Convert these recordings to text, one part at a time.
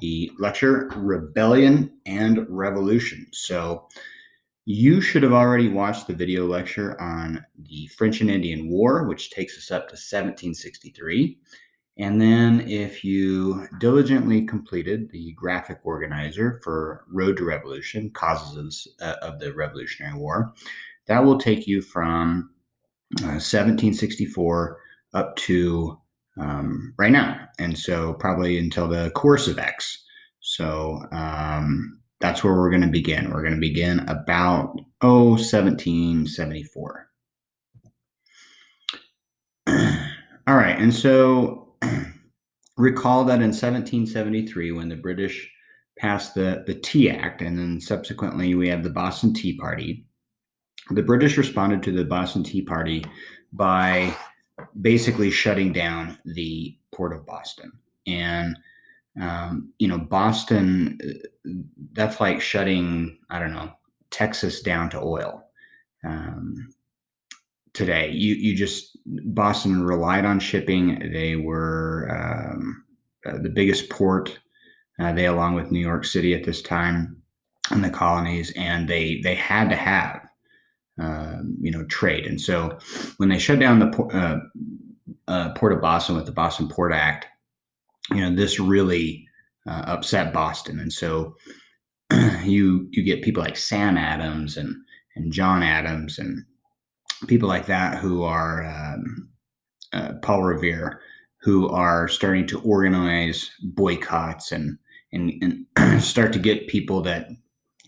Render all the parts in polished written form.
the lecture Rebellion and Revolution. So you should have already watched the video lecture on the French and Indian War, which takes us up to 1763. And then if you diligently completed the graphic organizer for Road to Revolution, Causes of the Revolutionary War, that will take you from 1764 up to right now. And so probably until the course of X. So that's where we're going to begin. We're going to begin about 1774. All right. And so recall that in 1773, when the British passed the Tea Act, and then subsequently we have the Boston Tea Party, the British responded to the Boston Tea Party by basically shutting down the port of Boston. And, Boston, that's like shutting, I don't know, Texas down to oil. Today, Boston relied on shipping. They were the biggest port, they along with New York City at this time in the colonies, and they had to have trade. And so when they shut down the Port of Boston with the Boston Port Act, this really upset Boston. And so you get people like Sam Adams and John Adams and people like that who are Paul Revere, who are starting to organize boycotts and start to get people that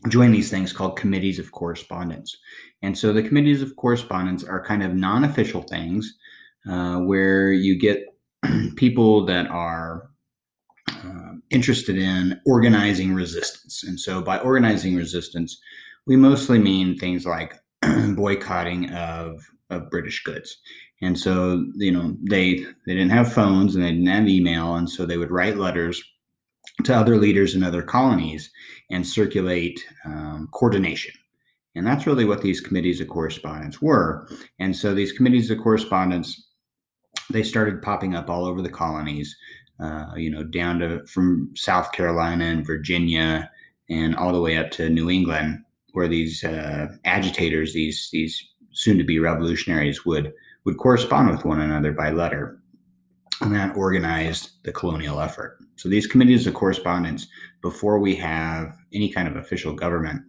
join these things called committees of correspondence. And so the committees of correspondence are kind of non-official things where you get people that are interested in organizing resistance. And so by organizing resistance, we mostly mean things like boycotting of British goods. And so, they didn't have phones and they didn't have email. And so they would write letters to other leaders in other colonies and circulate coordination. And that's really what these committees of correspondence were. And so these committees of correspondence, they started popping up all over the colonies, down to from South Carolina and Virginia and all the way up to New England, where these agitators, these soon-to-be revolutionaries, would correspond with one another by letter. And that organized the colonial effort. So these committees of correspondence, before we have any kind of official government,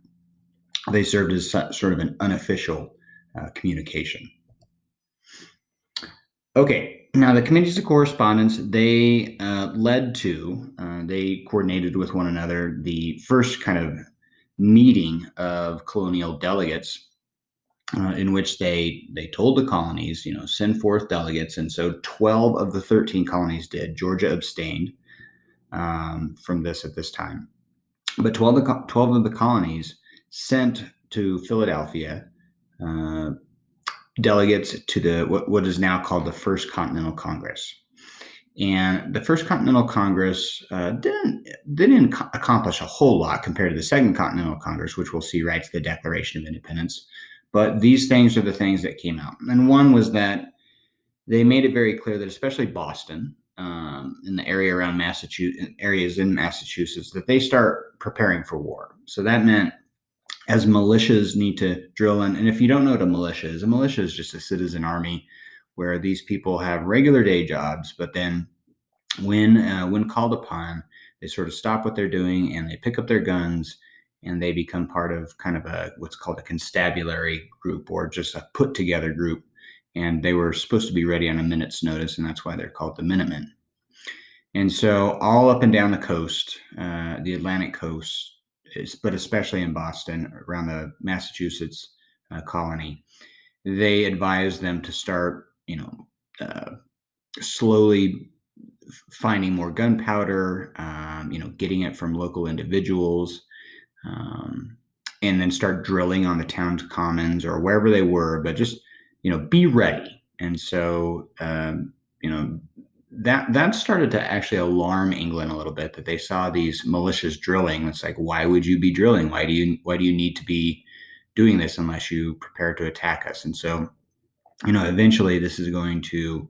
they served as sort of an unofficial communication. Okay, now the committees of correspondence, they they coordinated with one another the first kind of meeting of colonial delegates, in which they told the colonies, send forth delegates. And so 12 of the 13 colonies did. Georgia abstained from this at this time. But 12 of the colonies sent to Philadelphia delegates to what is now called the First Continental Congress. And the First Continental Congress didn't accomplish a whole lot compared to the Second Continental Congress, which we'll see writes the Declaration of Independence. But these things are the things that came out. And one was that they made it very clear that especially Boston, in the area around Massachusetts, areas in Massachusetts, that they start preparing for war. So that meant as militias need to drill in. And if you don't know what a militia is just a citizen army where these people have regular day jobs, but then when called upon, they sort of stop what they're doing and they pick up their guns and they become part of kind of what's called a constabulary group, or just a put together group. And they were supposed to be ready on a minute's notice, and that's why they're called the Minutemen. And so all up and down the coast, the Atlantic coast, but especially in Boston, around the Massachusetts colony, they advised them to start, slowly finding more gunpowder, getting it from local individuals, and then start drilling on the town's commons or wherever they were, but just, be ready. And so, that started to actually alarm England a little bit, that they saw these militias drilling. It's like, why would you be drilling? Why do you need to be doing this unless you prepare to attack us? And so, eventually this is going to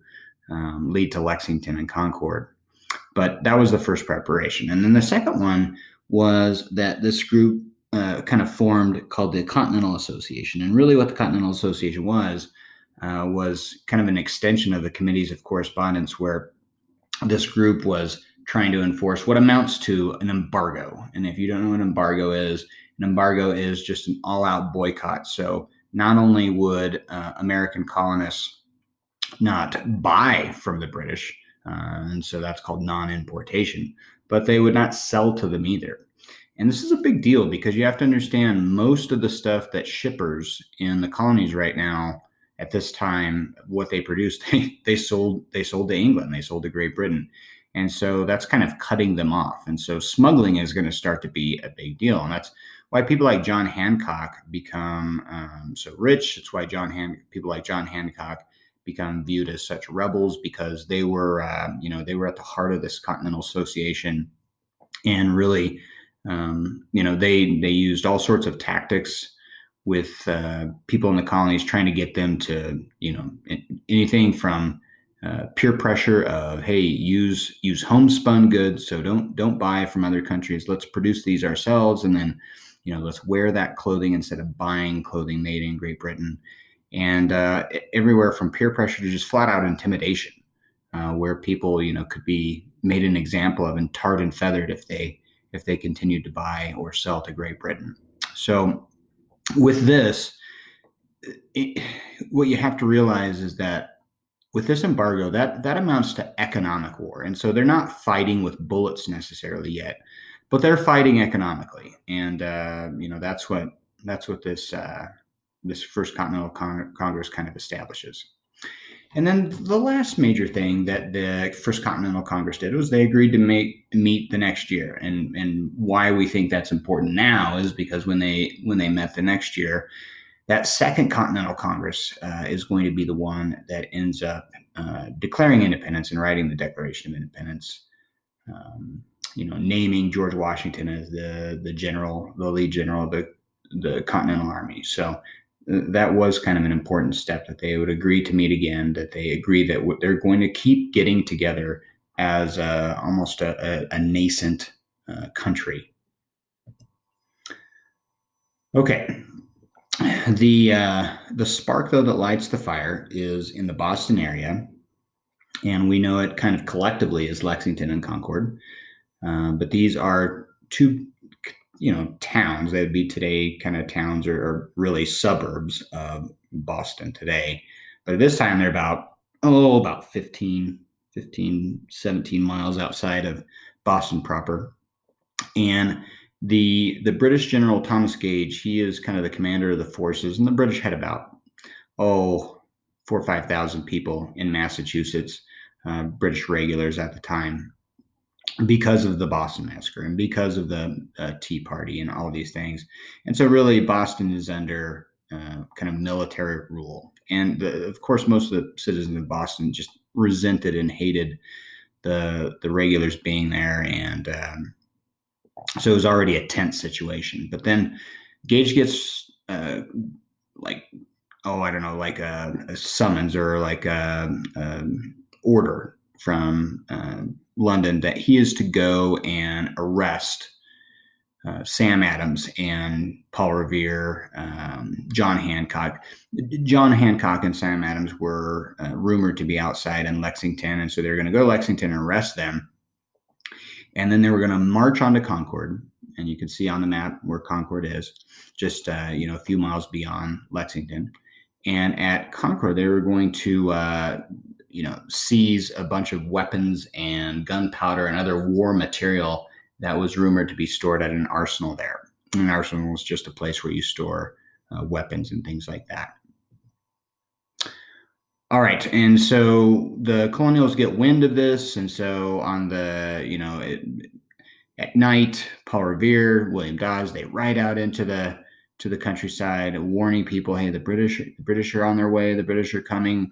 lead to Lexington and Concord. But that was the first preparation. And then the second one was that this group kind of formed called the Continental Association. And really what the Continental Association was kind of an extension of the Committees of Correspondence, where this group was trying to enforce what amounts to an embargo. And if you don't know what an embargo is just an all-out boycott. So not only would American colonists not buy from the British, and so that's called non-importation, but they would not sell to them either. And this is a big deal because you have to understand most of the stuff that shippers in the colonies right now at this time, what they produced, they sold to England, they sold to Great Britain. And so that's kind of cutting them off. And so smuggling is going to start to be a big deal. And that's why people like John Hancock become so rich. It's why people like John Hancock become viewed as such rebels, because they were, they were at the heart of this Continental Association, and really, they used all sorts of tactics with people in the colonies, trying to get them to, anything from peer pressure of, hey, use homespun goods, so don't buy from other countries. Let's produce these ourselves, and then, let's wear that clothing instead of buying clothing made in Great Britain. And everywhere from peer pressure to just flat out intimidation, where people, could be made an example of and tarred and feathered if they continued to buy or sell to Great Britain. So with this, what you have to realize is that with this embargo, that amounts to economic war. And so they're not fighting with bullets necessarily yet, but they're fighting economically. And, that's what this First Continental Congress kind of establishes. And then the last major thing that the First Continental Congress did was they agreed to meet the next year. And why we think that's important now is because when they met the next year, that Second Continental Congress is going to be the one that ends up declaring independence and writing the Declaration of Independence, naming George Washington as the lead general of the Continental Army. So that was kind of an important step, that they would agree to meet again, that they agree that they're going to keep getting together as almost a nascent country. Okay. The spark, though, that lights the fire is in the Boston area, and we know it kind of collectively as Lexington and Concord. But these are two, towns. They would be today kind of towns or really suburbs of Boston today. But at this time, they're about 15, 17 miles outside of Boston proper. And the British General Thomas Gage, he is kind of the commander of the forces, and the British had about 4,000 or 5,000 people in Massachusetts, British regulars at the time, because of the Boston Massacre and because of the Tea Party and all these things. And so really Boston is under kind of military rule. And of course, most of the citizens of Boston just resented and hated the regulars being there. And so it was already a tense situation. But then Gage gets a summons or like a order from London that he is to go and arrest Sam Adams and Paul Revere, John Hancock. John Hancock and Sam Adams were rumored to be outside in Lexington, and so they were going to go to Lexington and arrest them. And then they were going to march on to Concord, and you can see on the map where Concord is, just a few miles beyond Lexington. And at Concord, they were going to seize a bunch of weapons and gunpowder and other war material that was rumored to be stored at an arsenal there. And an arsenal is just a place where you store weapons and things like that. All right, and so the colonials get wind of this, and so on at night, Paul Revere, William Dawes, they ride out into the countryside, warning people, hey, the British are on their way, the British are coming.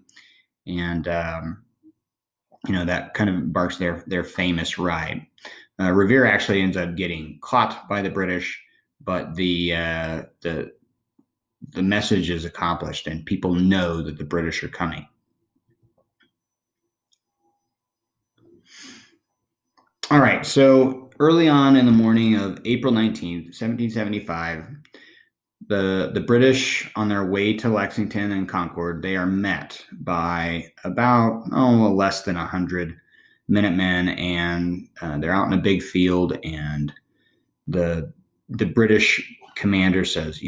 And, that kind of embarks their famous ride. Revere actually ends up getting caught by the British, but the message is accomplished and people know that the British are coming. All right. So early on in the morning of April 19th, 1775, the British, on their way to Lexington and Concord, they are met by about less than 100 Minutemen, and they're out in a big field, and the the British commander says,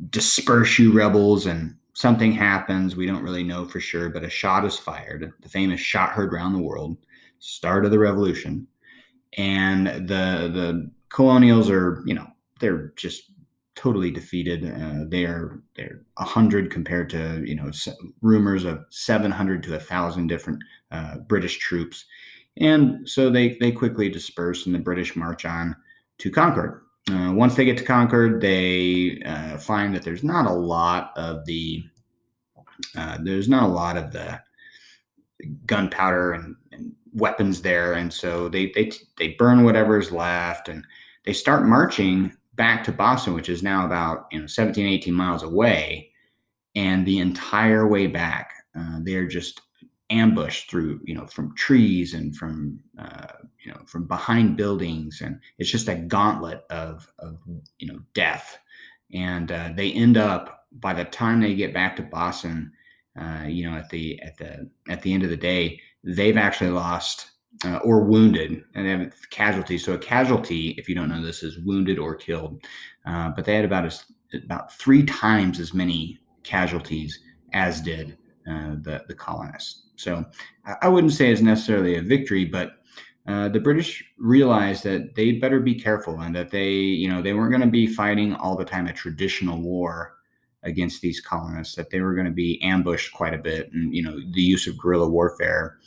disperse you rebels, and something happens. We don't really know for sure, but a shot is fired. The famous shot heard round the world, start of the revolution, and the colonials are, they're just totally defeated. They're 100 compared to rumors of 700 to 1,000 different British troops, and so they quickly disperse, and the British march on to Concord. Once they get to Concord, they find that there's not a lot of the gunpowder and weapons there, and so they burn whatever's left, and they start marching back to Boston, which is now about 17, 18 miles away. And the entire way back, they're just ambushed through, from trees and from behind buildings, and it's just a gauntlet of death. And they end up, by the time they get back to Boston, at the end of the day, they've actually lost or wounded, and they have casualties. So a casualty, if you don't know this, is wounded or killed. But they had about 3 times as many casualties as did the colonists. So I wouldn't say it's necessarily a victory, but the British realized that they'd better be careful, and that they weren't going to be fighting all the time a traditional war against these colonists, that they were going to be ambushed quite a bit, and the use of guerrilla warfare.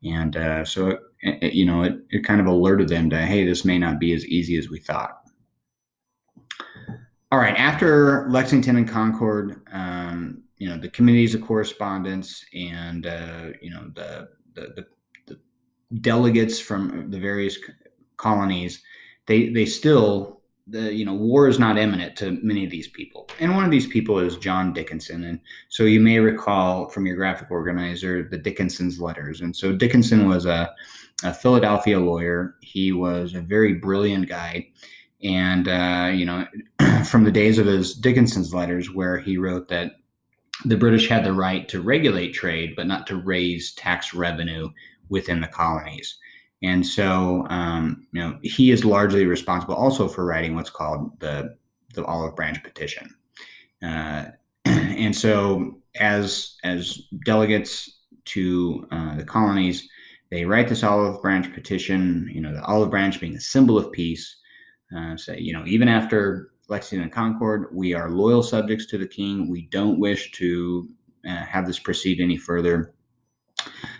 And so it kind of alerted them to, hey, this may not be as easy as we thought. All right, after Lexington and Concord, the committees of correspondence, and the delegates from the various colonies, they still, war is not imminent to many of these people. And one of these people is John Dickinson. And so you may recall from your graphic organizer the Dickinson's letters. And so Dickinson was a Philadelphia lawyer. He was a very brilliant guy. And, from the days of his Dickinson's letters, where he wrote that the British had the right to regulate trade, but not to raise tax revenue within the colonies. And so, he is largely responsible also for writing what's called the Olive Branch Petition. And so, as delegates to the colonies, they write this Olive Branch Petition. The olive branch being a symbol of peace. Say, even after Lexington and Concord, we are loyal subjects to the king. We don't wish to have this proceed any further.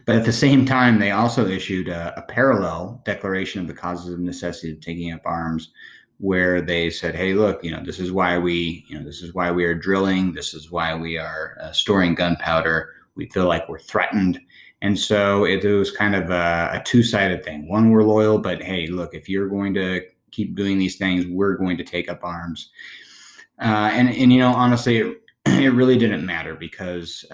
But at the same time, they also issued a parallel declaration of the causes of necessity of taking up arms, where they said, "Hey, look, this is why we are drilling. This is why we are storing gunpowder. We feel like we're threatened." And so it was kind of a two-sided thing. One, we're loyal, but hey, look, if you're going to keep doing these things, we're going to take up arms. And honestly, it really didn't matter, because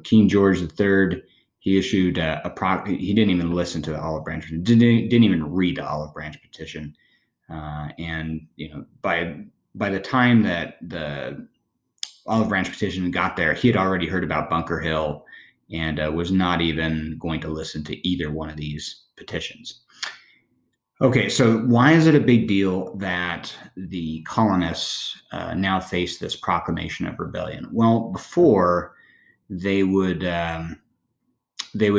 King George III, he issued he didn't even listen to the Olive Branch, didn't even read the Olive Branch Petition, and by the time that the Olive Branch Petition got there, he had already heard about Bunker Hill, and was not even going to listen to either one of these petitions. Okay, so why is it a big deal that the colonists now face this proclamation of rebellion? Well, before, they would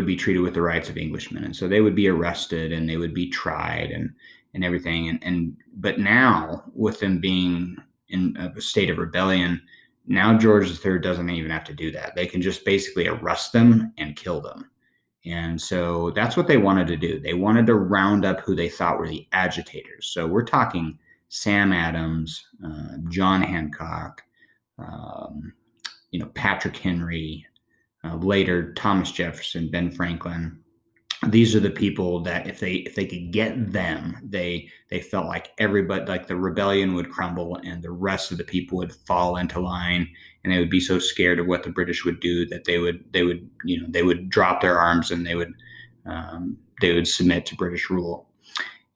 be treated with the rights of Englishmen, and so they would be arrested and they would be tried and everything. But now, with them being in a state of rebellion, now George III doesn't even have to do that. They can just basically arrest them and kill them. And so that's what they wanted to do. They wanted to round up who they thought were the agitators. So we're talking Sam Adams, John Hancock, Patrick Henry, later Thomas Jefferson, Ben Franklin. These are the people that if they could get them, they felt like everybody, like the rebellion would crumble and the rest of the people would fall into line, and they would be so scared of what the British would do that they would drop their arms, and they would they would submit to British rule.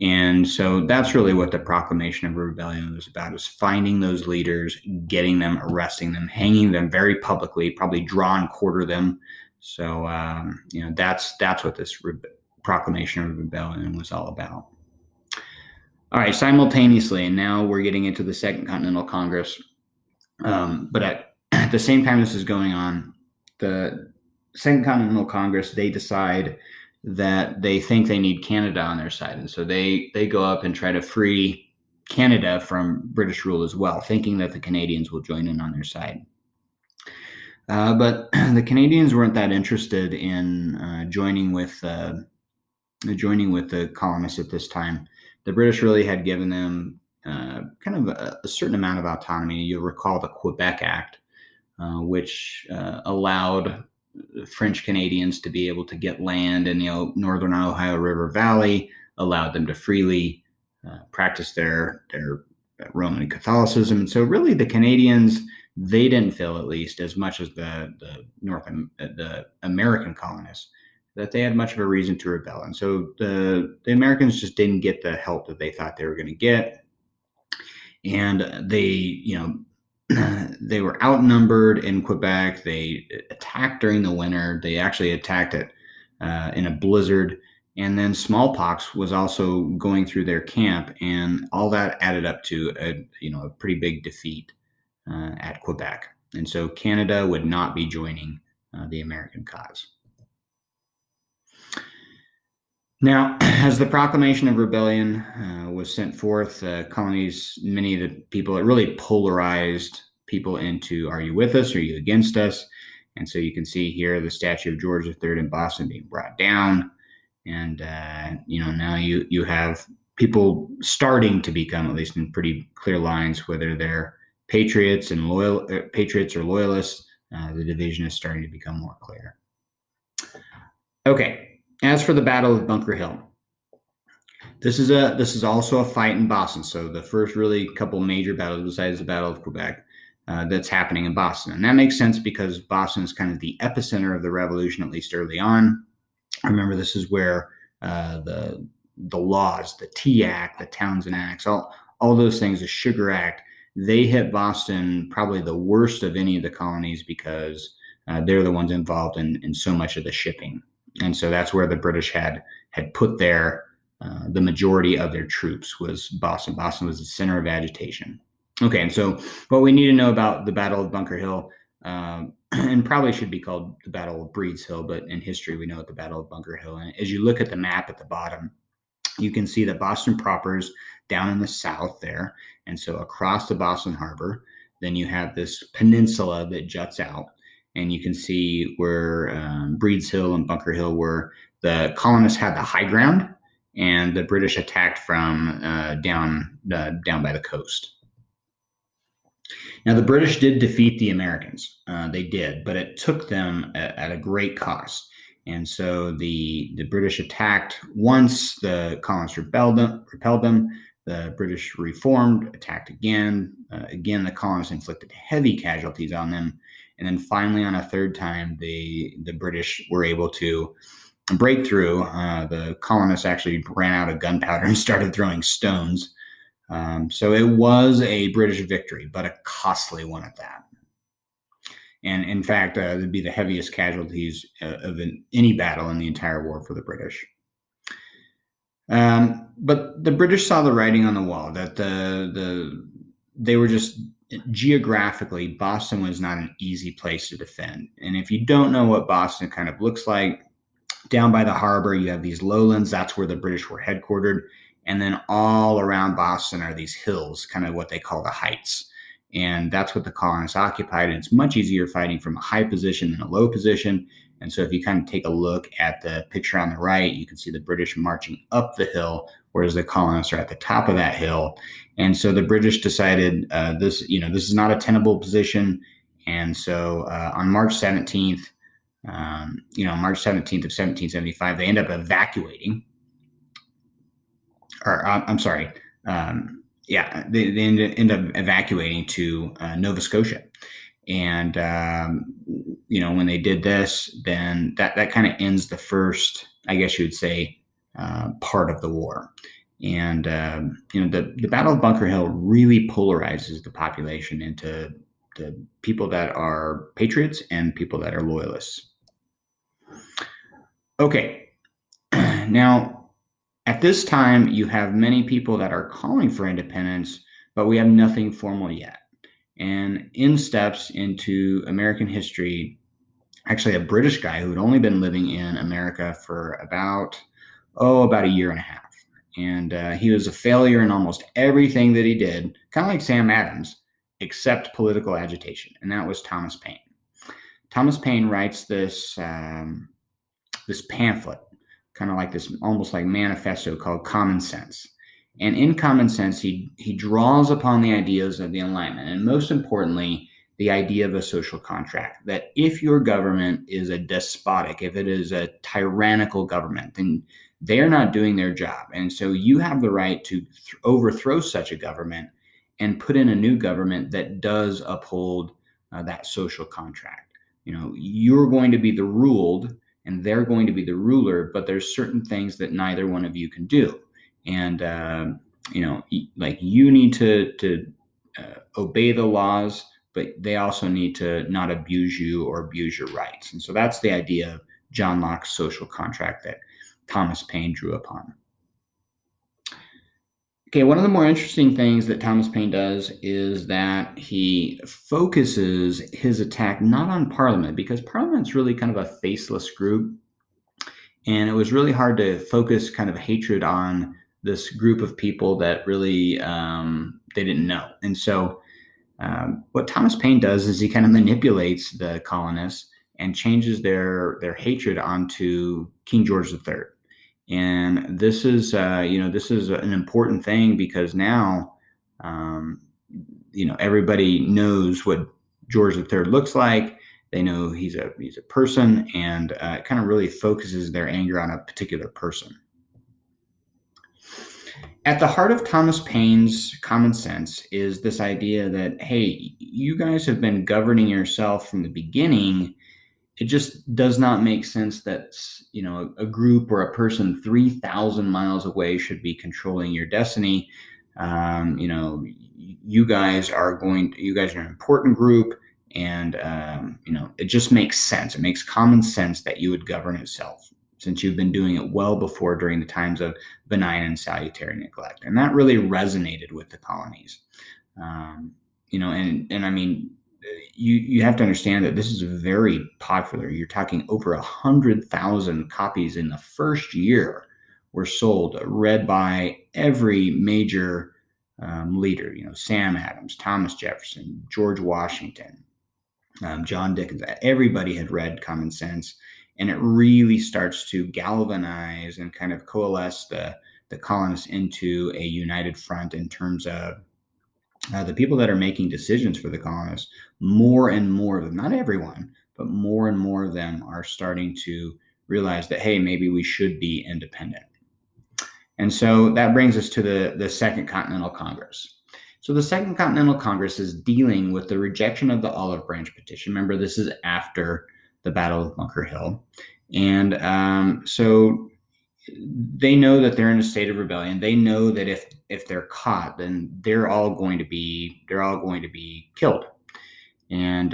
And so that's really what the Proclamation of Rebellion was about, is finding those leaders, getting them, arresting them, hanging them very publicly, probably draw and quarter them. So, that's what this Proclamation of Rebellion was all about. All right, simultaneously, and now we're getting into the Second Continental Congress. But at the same time this is going on, the Second Continental Congress, they decide that they think they need Canada on their side. And so they go up and try to free Canada from British rule as well, thinking that the Canadians will join in on their side. But the Canadians weren't that interested in joining with the colonists at this time. The British really had given them kind of a certain amount of autonomy. You'll recall the Quebec Act, which allowed French Canadians to be able to get land in the northern Ohio River Valley, allowed them to freely practice their Roman Catholicism. And so really the Canadians, they didn't feel, at least as much as the American colonists, that they had much of a reason to rebel. And so the Americans just didn't get the help that they thought they were going to get. And they were outnumbered in Quebec. They attacked during the winter. They actually attacked it in a blizzard. And then smallpox was also going through their camp, and all that added up to a pretty big defeat at Quebec. And so Canada would not be joining the American cause. Now, as the Proclamation of Rebellion was sent forth, colonies, many of the people, it really polarized people into, are you with us? Are you against us? And so you can see here the statue of George III in Boston being brought down. And, now you have people starting to become, at least in pretty clear lines, whether they're patriots or loyalists. The division is starting to become more clear. Okay. As for the Battle of Bunker Hill, this is also a fight in Boston. So the first really couple major battles besides the Battle of Quebec that's happening in Boston. And that makes sense because Boston is kind of the epicenter of the revolution, at least early on. Remember, this is where the laws, the Tea Act, the Townshend Acts, all those things, the Sugar Act, they hit Boston probably the worst of any of the colonies because they're the ones involved in so much of the shipping. And so that's where the British had put the majority of their troops, was Boston. Boston was the center of agitation. Okay, and so what we need to know about the Battle of Bunker Hill, and probably should be called the Battle of Breed's Hill, but in history we know it the Battle of Bunker Hill. And as you look at the map at the bottom, you can see that Boston proper is down in the south there. And so across the Boston Harbor, then you have this peninsula that juts out. And you can see where Breed's Hill and Bunker Hill were. The colonists had the high ground, and the British attacked from down by the coast. Now, the British did defeat the Americans. They did, but it took them at a great cost. And so the British attacked once, the colonists repelled them. The British reformed, attacked again. Again, the colonists inflicted heavy casualties on them. And then finally, on a third time, the British were able to break through. The colonists actually ran out of gunpowder and started throwing stones. So it was a British victory, but a costly one at that. And in fact, it would be the heaviest casualties of any battle in the entire war for the British. But the British saw the writing on the wall that they were just geographically, Boston was not an easy place to defend. And if you don't know what Boston kind of looks like, down by the harbor, you have these lowlands. That's where the British were headquartered. And then all around Boston are these hills, kind of what they call the heights. And that's what the colonists occupied. And it's much easier fighting from a high position than a low position. And so if you kind of take a look at the picture on the right, you can see the British marching up the hill, whereas the colonists are at the top of that hill. And so the British decided this is not a tenable position. And so on March 17th, March 17th of 1775, they end up evacuating. They end up evacuating to Nova Scotia. And, when they did this, then that kind of ends the first, I guess you would say, part of the war. And the Battle of Bunker Hill really polarizes the population into the people that are patriots and people that are loyalists. Okay, now at this time you have many people that are calling for independence, but we have nothing formal yet. And in steps into American history, actually a British guy who had only been living in America for about a year and a half. And he was a failure in almost everything that he did, kind of like Sam Adams, except political agitation. And that was Thomas Paine. Thomas Paine writes this pamphlet, kind of like this, almost like manifesto called Common Sense. And in Common Sense, he draws upon the ideas of the Enlightenment, and most importantly, the idea of a social contract, that if your government is a despotic, if it is a tyrannical government, then they're not doing their job. And so you have the right to overthrow such a government and put in a new government that does uphold that social contract. You're going to be the ruled and they're going to be the ruler, but there's certain things that neither one of you can do. And, like you need to obey the laws, but they also need to not abuse you or abuse your rights. And so that's the idea of John Locke's social contract that Thomas Paine drew upon. Okay, one of the more interesting things that Thomas Paine does is that he focuses his attack not on Parliament, because Parliament's really kind of a faceless group. And it was really hard to focus kind of hatred on this group of people that really they didn't know. And so what Thomas Paine does is he kind of manipulates the colonists and changes their hatred onto King George III. And this is an important thing, because now, everybody knows what George III looks like. They know he's a person, and it kind of really focuses their anger on a particular person. At the heart of Thomas Paine's Common Sense is this idea that, hey, you guys have been governing yourself from the beginning. It just does not make sense that, a group or a person 3,000 miles away should be controlling your destiny. You guys are an important group, and, it just makes sense. It makes common sense that you would govern itself, since you've been doing it well before during the times of benign and salutary neglect. And that really resonated with the colonies. You have to understand that this is very popular. You're talking over 100,000 copies in the first year were sold, read by every major leader. Sam Adams, Thomas Jefferson, George Washington, John Dickens. Everybody had read Common Sense, and it really starts to galvanize and kind of coalesce the colonists into a united front in terms of the people that are making decisions for the colonists. More and more of them, not everyone, but more and more of them are starting to realize that, hey, maybe we should be independent. And so that brings us to the Second Continental Congress. So the Second Continental Congress is dealing with the rejection of the Olive Branch Petition. Remember, this is after the Battle of Bunker Hill. And so they know that they're in a state of rebellion. They know that if they're caught, then they're all going to be killed. And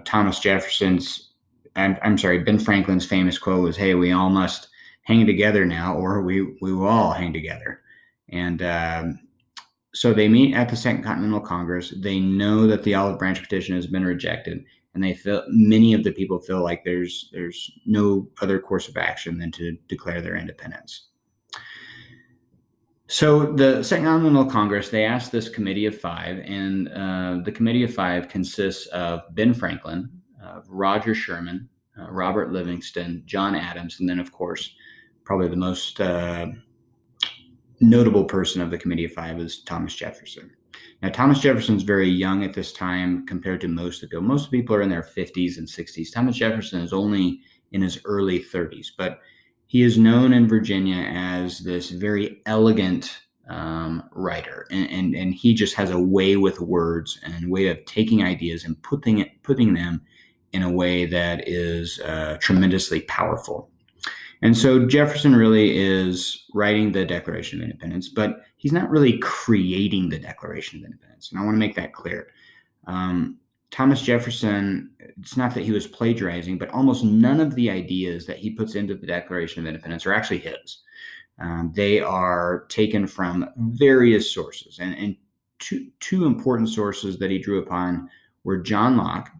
Thomas Jefferson's, Ben Franklin's famous quote was, "Hey, we all must hang together now, or we will all hang together." And so they meet at the Second Continental Congress. They know that the Olive Branch Petition has been rejected, and many of the people feel like there's no other course of action than to declare their independence. So the Second Continental Congress, they asked this Committee of Five, and the Committee of Five consists of Ben Franklin, Roger Sherman, Robert Livingston, John Adams, and then, of course, probably the most notable person of the Committee of Five is Thomas Jefferson. Now, Thomas Jefferson's very young at this time compared to most of the people. Most people are in their 50s and 60s. Thomas Jefferson is only in his early 30s, but he is known in Virginia as this very elegant writer, and he just has a way with words and a way of taking ideas and putting them in a way that is tremendously powerful. And so Jefferson really is writing the Declaration of Independence, but he's not really creating the Declaration of Independence. And I want to make that clear. Thomas Jefferson, it's not that he was plagiarizing, but almost none of the ideas that he puts into the Declaration of Independence are actually his. They are taken from various sources. And two important sources that he drew upon were John Locke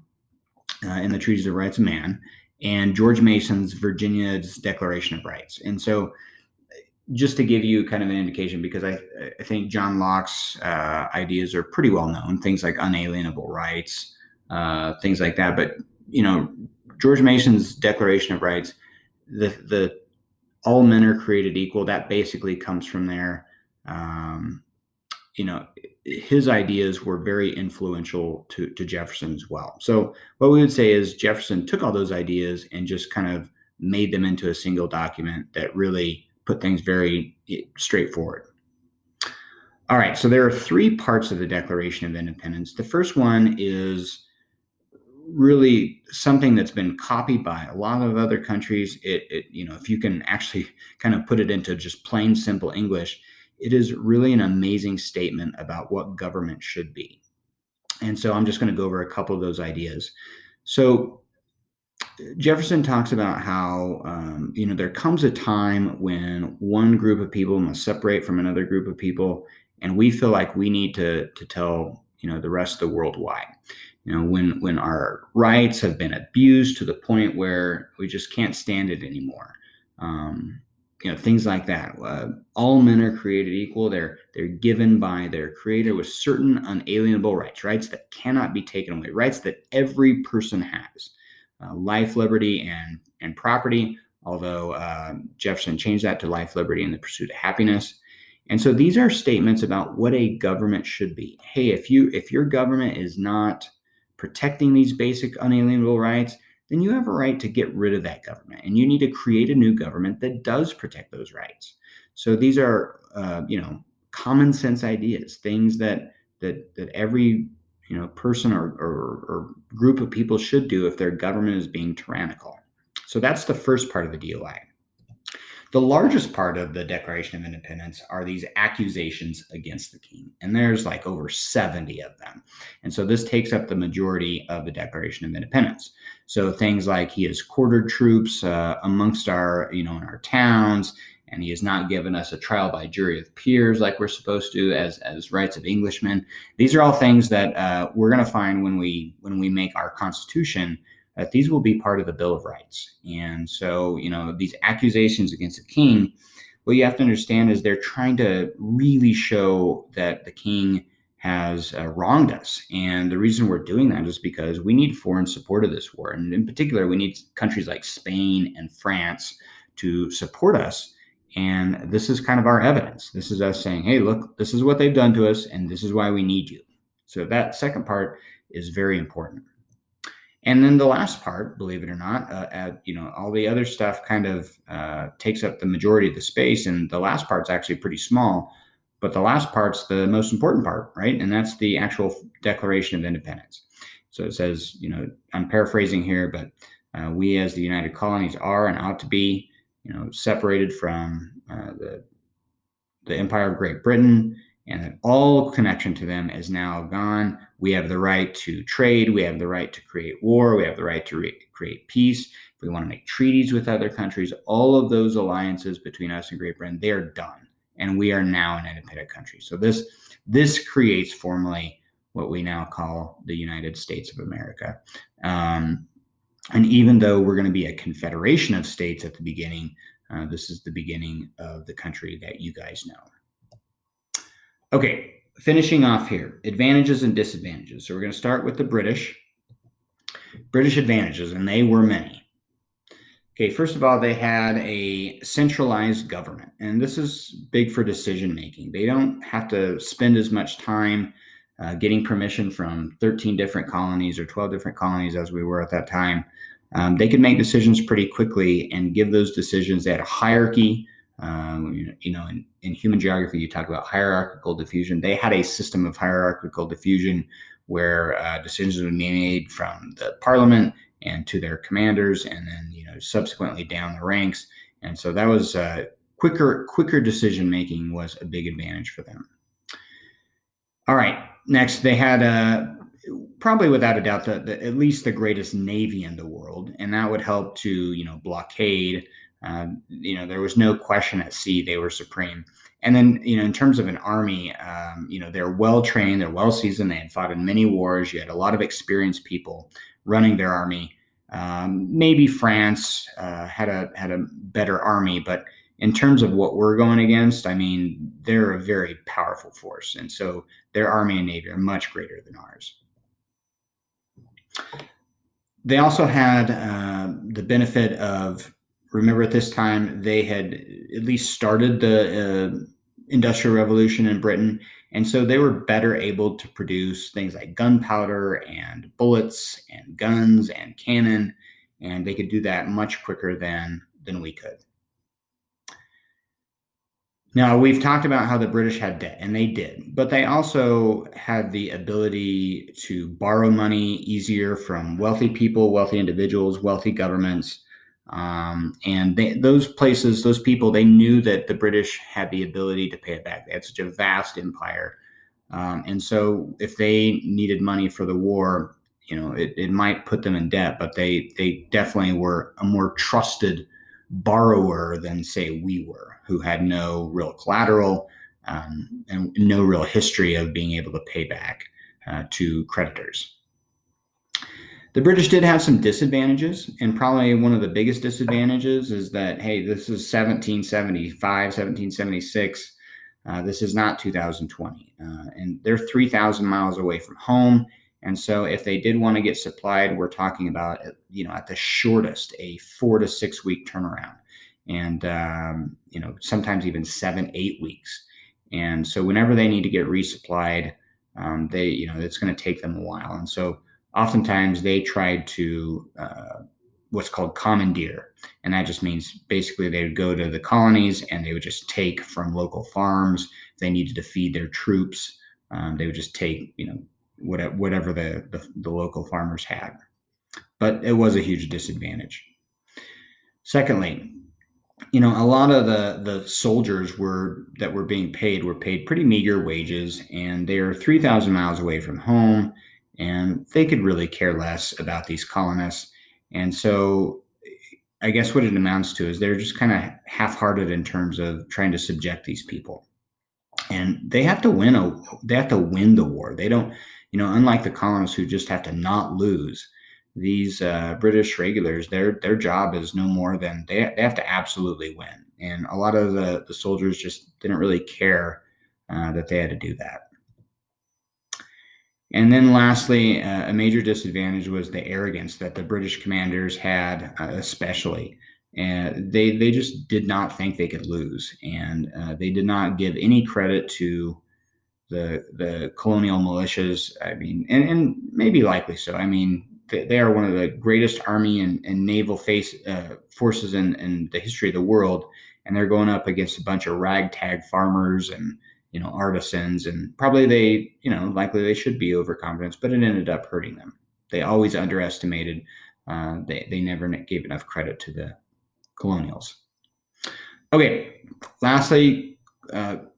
in the Treatise of Rights of Man and George Mason's Virginia's Declaration of Rights. And so just to give you kind of an indication, because I think John Locke's ideas are pretty well known, things like unalienable rights, things like that. But, George Mason's Declaration of Rights, the all men are created equal, that basically comes from there. His ideas were very influential to Jefferson as well. So what we would say is Jefferson took all those ideas and just kind of made them into a single document that really put things very straightforward. All right, so there are three parts of the Declaration of Independence. The first one is really something that's been copied by a lot of other countries. If you can actually kind of put it into just plain, simple English, it is really an amazing statement about what government should be. And so I'm just going to go over a couple of those ideas. So Jefferson talks about how, there comes a time when one group of people must separate from another group of people, and we feel like we need to tell, the rest of the world why. When our rights have been abused to the point where we just can't stand it anymore. Things like that. All men are created equal. They're given by their creator with certain unalienable rights that cannot be taken away, rights that every person has. Life, liberty, and property, although Jefferson changed that to life, liberty, and the pursuit of happiness. And so these are statements about what a government should be. Hey, if your government is not protecting these basic unalienable rights, then you have a right to get rid of that government, and you need to create a new government that does protect those rights. So these are, common sense ideas, things that every person or group of people should do if their government is being tyrannical. So that's the first part of the DOI. The largest part of the Declaration of Independence are these accusations against the king, and there's like over 70 of them. And so this takes up the majority of the Declaration of Independence. So things like he has quartered troops amongst our, in our towns, and he has not given us a trial by jury of peers like we're supposed to as rights of Englishmen. These are all things that we're going to find when we make our Constitution, that these will be part of the Bill of Rights. And so, these accusations against the king, what you have to understand is they're trying to really show that the king has wronged us. And the reason we're doing that is because we need foreign support of this war. And in particular, we need countries like Spain and France to support us. And this is kind of our evidence. This is us saying, hey, look, this is what they've done to us, and this is why we need you. So that second part is very important. And then the last part, believe it or not, all the other stuff kind of takes up the majority of the space, and the last part's actually pretty small, but the last part's the most important part, right? And that's the actual Declaration of Independence. So it says, I'm paraphrasing here, but we as the United Colonies are and ought to be, separated from the Empire of Great Britain, and that all connection to them is now gone. We have the right to trade. We have the right to create war. We have the right to create peace. If we want to make treaties with other countries, all of those alliances between us and Great Britain, they are done. And we are now an independent country. So this creates formally what we now call the United States of America. And even though we're going to be a confederation of states at the beginning, this is the beginning of the country that you guys know. Okay, finishing off here, advantages and disadvantages. So we're going to start with the British advantages, and they were many. Okay, first of all, they had a centralized government, and this is big for decision making. They don't have to spend as much time getting permission from 13 different colonies or 12 different colonies as we were at that time. They could make decisions pretty quickly and give those decisions. They had a hierarchy. In human geography, you talk about hierarchical diffusion. They had a system of hierarchical diffusion where decisions would be made from the parliament and to their commanders, and then subsequently down the ranks. And so that was quicker decision making was a big advantage for them. All right, next they had probably without a doubt at least the greatest navy in the world, and that would help to blockade. There was no question at sea they were supreme. And then in terms of an army, they're well trained, they're well seasoned, they had fought in many wars. You had a lot of experienced people running their army. Maybe France had a better army, but in terms of what we're going against, I mean, they're a very powerful force, and so their army and navy are much greater than ours. They also had the benefit of, remember at this time, they had at least started the Industrial Revolution in Britain, and so they were better able to produce things like gunpowder and bullets and guns and cannon, and they could do that much quicker than we could. Now, we've talked about how the British had debt, and they did, but they also had the ability to borrow money easier from wealthy people, wealthy individuals, wealthy governments. And those places, those people, they knew that the British had the ability to pay it back. They had such a vast empire. And so if they needed money for the war, it might put them in debt, but they definitely were a more trusted borrower than, say, we were, who had no real collateral and no real history of being able to pay back to creditors. The British did have some disadvantages, and probably one of the biggest disadvantages is that, hey, this is 1775, 1776. This is not 2020. And they're 3,000 miles away from home. And so if they did want to get supplied, we're talking about, at the shortest, a 4 to 6 week turnaround. And, sometimes even 7-8 weeks. And so whenever they need to get resupplied, it's going to take them a while. And so oftentimes they tried to what's called commandeer. And that just means basically they would go to the colonies and they would just take from local farms. If they needed to feed their troops, they would just take, whatever the local farmers had. But it was a huge disadvantage. Secondly, a lot of the soldiers that were being paid were paid pretty meager wages, and they're 3,000 miles away from home, and they could really care less about these colonists. And so I guess what it amounts to is they're just kind of half-hearted in terms of trying to subject these people. And they have to win the war. They don't, unlike the colonists who just have to not lose, these British regulars, their job is no more than they have to absolutely win. And a lot of the soldiers just didn't really care that they had to do that. And then lastly, a major disadvantage was the arrogance that the British commanders had, especially. And they just did not think they could lose. And they did not give any credit to the colonial militias. I mean, and maybe likely so. I mean, they are one of the greatest army and naval forces in the history of the world. And they're going up against a bunch of ragtag farmers and artisans, and probably likely they should be overconfident, but it ended up hurting them. They always underestimated. They never gave enough credit to the colonials. Okay, lastly,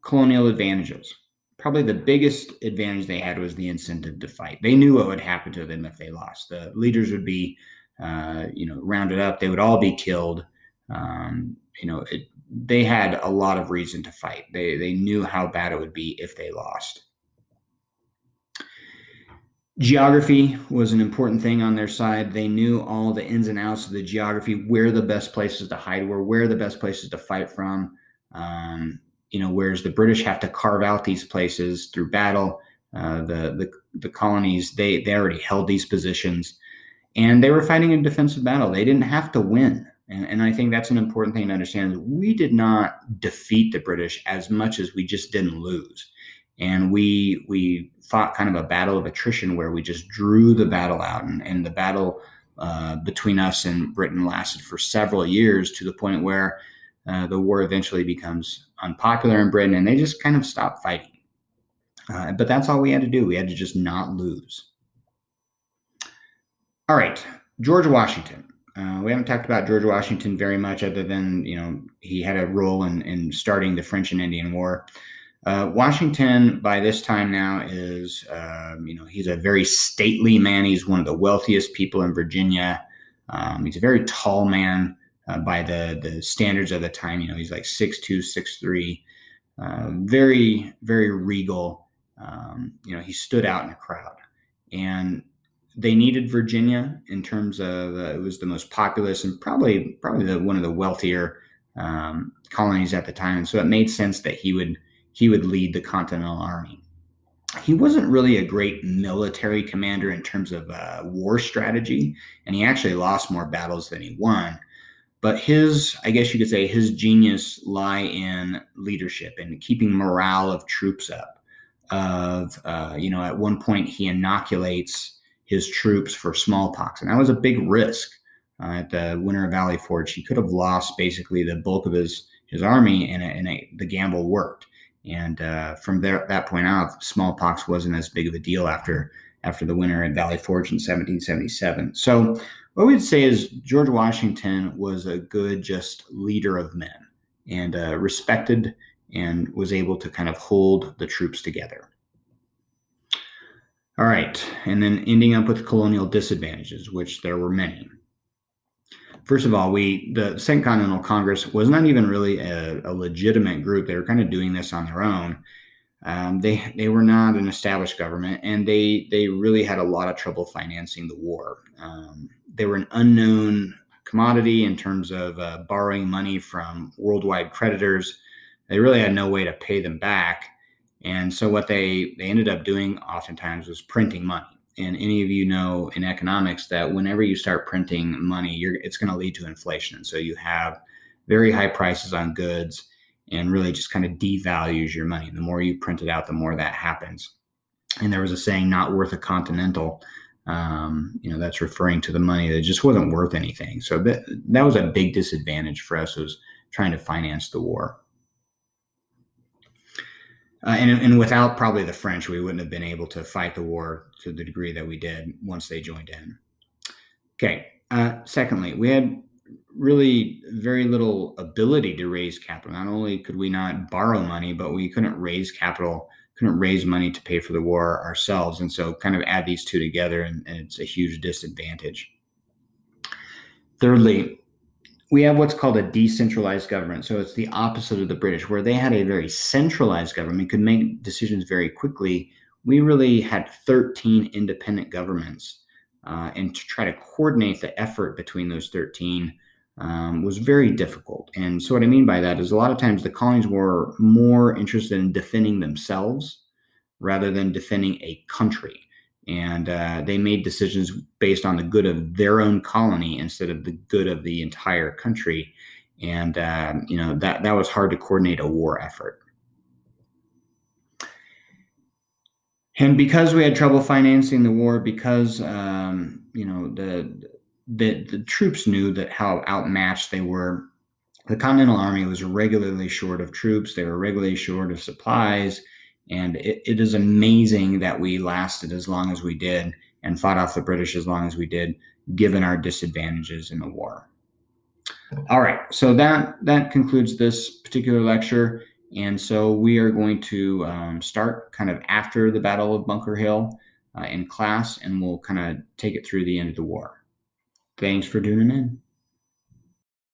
colonial advantages. Probably the biggest advantage they had was the incentive to fight. They knew what would happen to them if they lost. The leaders would be, rounded up. They would all be killed. They had a lot of reason to fight. They knew how bad it would be if they lost. Geography was an important thing on their side. They knew all the ins and outs of the geography, where the best places to hide were, where the best places to fight from. Whereas the British have to carve out these places through battle. The colonies, they already held these positions, and they were fighting a defensive battle. They didn't have to win. And I think that's an important thing to understand. We did not defeat the British as much as we just didn't lose. And we fought kind of a battle of attrition where we just drew the battle out. And the battle between us and Britain lasted for several years, to the point where the war eventually becomes unpopular in Britain, and they just kind of stopped fighting. But that's all we had to do. We had to just not lose. All right, George Washington. We haven't talked about George Washington very much, other than he had a role in starting the French and Indian War. Washington, by this time now, is he's a very stately man. He's one of the wealthiest people in Virginia. He's a very tall man by the standards of the time. He's like 6'2", 6'3", very, very regal. He stood out in a crowd, and they needed Virginia in terms of it was the most populous and probably one of the wealthier colonies at the time, and so it made sense that he would lead the Continental Army. He wasn't really a great military commander in terms of war strategy, and he actually lost more battles than he won. But I guess you could say, his genius lie in leadership and keeping morale of troops up. At one point he inoculates his troops for smallpox, and that was a big risk. At the Winter of Valley Forge, he could have lost basically the bulk of his army, and the gamble worked. And from that point out, smallpox wasn't as big of a deal after the Winter at Valley Forge in 1777. So what we'd say is George Washington was a good just leader of men, and respected, and was able to kind of hold the troops together. All right, and then ending up with colonial disadvantages, which there were many. First of all, the Second Continental Congress was not even really a legitimate group. They were kind of doing this on their own. They were not an established government, and they really had a lot of trouble financing the war. They were an unknown commodity in terms of borrowing money from worldwide creditors. They really had no way to pay them back. And so what they ended up doing oftentimes was printing money. And any of you know in economics that whenever you start printing money, it's going to lead to inflation. And so you have very high prices on goods, and really just kind of devalues your money. And the more you print it out, the more that happens. And there was a saying, not worth a continental. That's referring to the money that just wasn't worth anything. So that was a big disadvantage for us, was trying to finance the war. And without probably the French, we wouldn't have been able to fight the war to the degree that we did once they joined in. Okay. Secondly, we had really very little ability to raise capital. Not only could we not borrow money, but we couldn't raise capital, couldn't raise money to pay for the war ourselves. And so kind of add these two together, and it's a huge disadvantage. Thirdly, we have what's called a decentralized government. So it's the opposite of the British, where they had a very centralized government, could make decisions very quickly. We really had 13 independent governments, and to try to coordinate the effort between those 13 was very difficult. And so what I mean by that is a lot of times the colonies were more interested in defending themselves rather than defending a country. And they made decisions based on the good of their own colony instead of the good of the entire country. And, that was hard to coordinate a war effort. And because we had trouble financing the war, because, the troops knew that how outmatched they were, the Continental Army was regularly short of troops. They were regularly short of supplies. And it is amazing that we lasted as long as we did and fought off the British as long as we did, given our disadvantages in the war. All right, so that concludes this particular lecture. And so we are going to start kind of after the Battle of Bunker Hill in class, and we'll kind of take it through the end of the war. Thanks for tuning in.